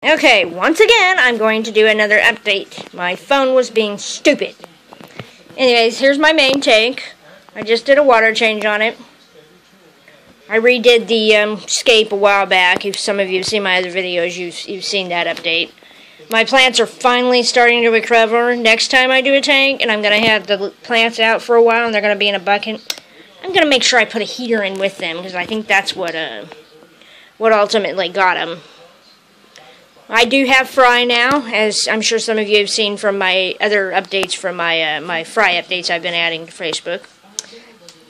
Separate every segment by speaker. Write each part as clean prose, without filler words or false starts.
Speaker 1: Okay, once again, I'm going to do another update. My phone was being stupid. Anyways, here's my main tank. I just did a water change on it. I redid the scape a while back. If some of you have seen my other videos, you've seen that update. My plants are finally starting to recover. Next time I do a tank, and I'm going to have the plants out for a while, and they're going to be in a bucket, I'm going to make sure I put a heater in with them, because I think that's what ultimately got them. I do have fry now, as I'm sure some of you have seen from my other updates, from my fry updates I've been adding to Facebook.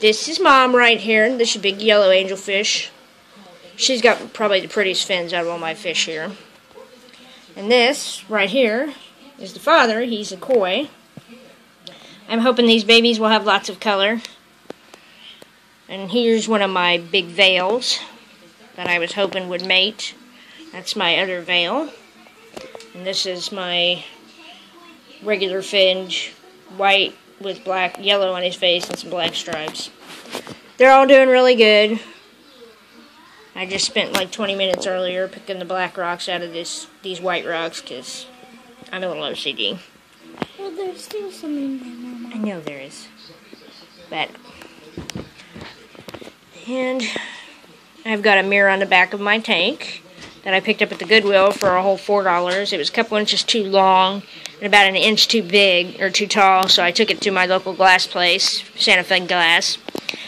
Speaker 1: This is Mom right here. This is a big yellow angelfish. She's got probably the prettiest fins out of all my fish here. And this right here is the father. He's a koi. I'm hoping these babies will have lots of color. And here's one of my big veils that I was hoping would mate. That's my other veil. And this is my regular finch, white with black, yellow on his face and some black stripes. They're all doing really good. I just spent like 20 minutes earlier picking the black rocks out of these white rocks because I'm a little OCD.
Speaker 2: Well, there's still some in there, Mama.
Speaker 1: I know there is. But, and I've got a mirror on the back of my tank that I picked up at the Goodwill for a whole $4. It was a couple inches too long and about an inch too big, or too tall, so I took it to my local glass place, Santa Fe Glass,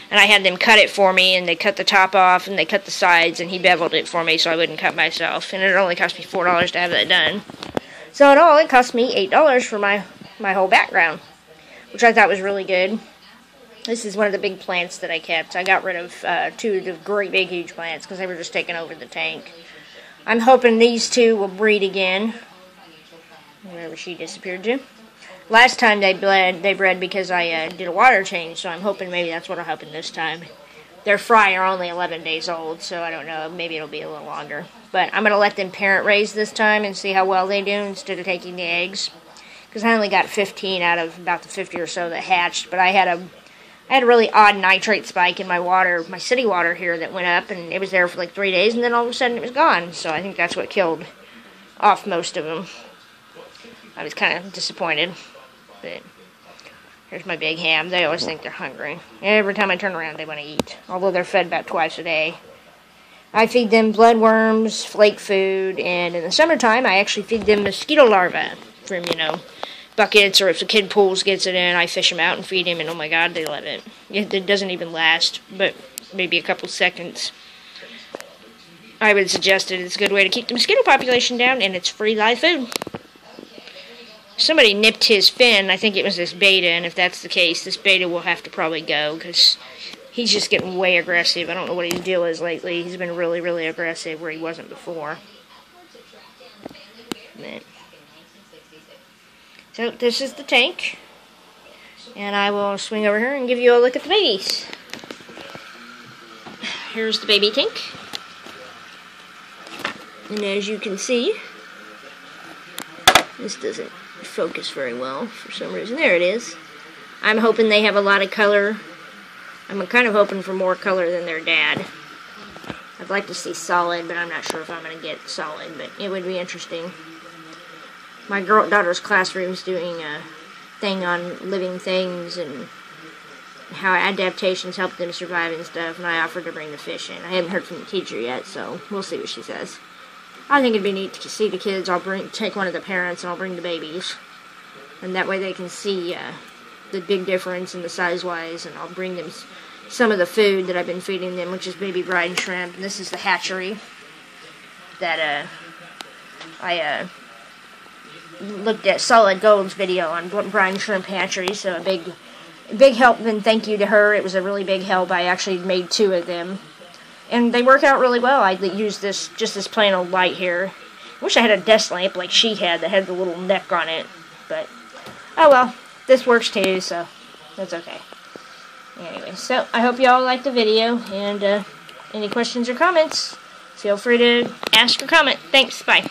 Speaker 1: and I had them cut it for me, and they cut the top off, and they cut the sides, and he beveled it for me so I wouldn't cut myself, and it only cost me $4 to have that done. So in all, it cost me $8 for my whole background, which I thought was really good. This is one of the big plants that I kept. I got rid of two of the great big huge plants because they were just taking over the tank. I'm hoping these two will breed again. Wherever she disappeared to. Last time they bred because I did a water change, so I'm hoping maybe that's what'll happen this time. Their fry are only 11 days old, so I don't know, maybe it'll be a little longer. But I'm going to let them parent raise this time and see how well they do instead of taking the eggs. Because I only got 15 out of about the 50 or so that hatched, but I had a really odd nitrate spike in my water, my city water here, that went up, and it was there for like 3 days, and then all of a sudden it was gone. So I think that's what killed off most of them. I was kind of disappointed. But here's my big ham. They always think they're hungry. Every time I turn around, they want to eat, although they're fed about twice a day. I feed them bloodworms, flake food, and in the summertime, I actually feed them mosquito larvae from, buckets, or if the kid pools gets it in, I fish them out and feed him, and oh my god, they love it. It doesn't even last, but maybe a couple seconds. I would suggest it. It's a good way to keep the mosquito population down, and it's free live food. Somebody nipped his fin. I think it was this beta, and if that's the case, this beta will have to probably go, because he's just getting way aggressive. I don't know what his deal is lately. He's been really, really aggressive where he wasn't before. So this is the tank, and I will swing over here and give you a look at the babies. Here's the baby tank, and as you can see, this doesn't focus very well for some reason. There it is. I'm hoping they have a lot of color. I'm kind of hoping for more color than their dad. I'd like to see solid, but I'm not sure if I'm going to get solid, but it would be interesting. My daughter's classroom is doing a thing on living things and how adaptations help them survive and stuff, and I offered to bring the fish in. I haven't heard from the teacher yet, so we'll see what she says. I think it'd be neat to see the kids. I'll take one of the parents and I'll bring the babies, and that way they can see the big difference in the size-wise, and I'll bring them some of the food that I've been feeding them, which is baby brine shrimp. And this is the hatchery that I looked at Solid Gold's video on brine shrimp hatchery, so a big help and thank you to her. It was a really big help. I actually made 2 of them, and they work out really well. I used just this plain old light here. I wish I had a desk lamp like she had that had the little neck on it, but oh well, this works too, so that's okay. Anyway, so I hope y'all liked the video, and any questions or comments, feel free to ask or comment. Thanks, bye.